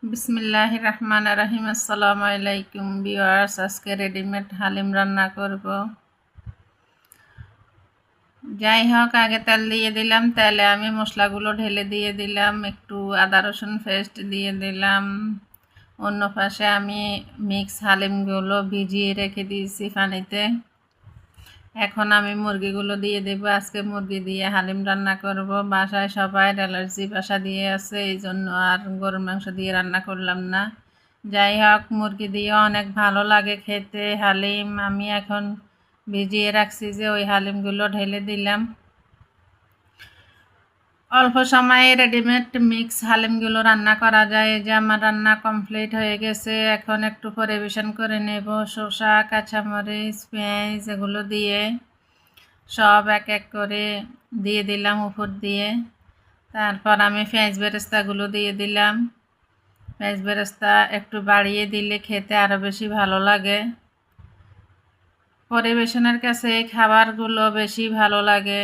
বিসমিল্লাহির রহমানির রহিম। আসসালামু আলাইকুম ভিউয়ার্স। আজকে রেডিমেড হালিম রান্না করব। যাই হোক, আগে তেল দিয়ে দিলাম। তেলে আমি মশলাগুলো ঢেলে দিয়ে দিলাম। একটু আদা রসুন পেস্ট দিয়ে দিলাম। অন্য পাশে আমি মিক্স হালিমগুলো ভিজিয়ে রেখে দিয়েছি পানিতে। এখন আমি মুরগিগুলো দিয়ে দেবো। আজকে মুরগি দিয়ে হালিম রান্না করব। বাসায় সবাই অ্যালার্জি বাসা দিয়ে আছে, এই জন্য আর গরুর মাংস দিয়ে রান্না করলাম না। যাই হোক, মুরগি দিয়ে অনেক ভালো লাগে খেতে হালিম। আমি এখন ভিজিয়ে রাখছি যে ওই হালিমগুলো ঢেলে দিলাম। অল্প সময়ে রেডিমেড মিক্স হালিমগুলো রান্না করা যায়। এই যে আমার রান্না কমপ্লিট হয়ে গেছে। এখন একটু পরিবেশন করে নেব। শসা, কাঁচামরিচ, পেঁয়াজ এগুলো দিয়ে সব এক এক করে দিয়ে দিলাম উপর দিয়ে। তারপর আমি পেঁয়াজ বেরেস্তাগুলো দিয়ে দিলাম। পেঁয়াজ বেরেস্তা একটু বাড়িয়ে দিলে খেতে আরও বেশি ভালো লাগে। পরিবেশনের কাছে এই খাবারগুলো বেশি ভালো লাগে।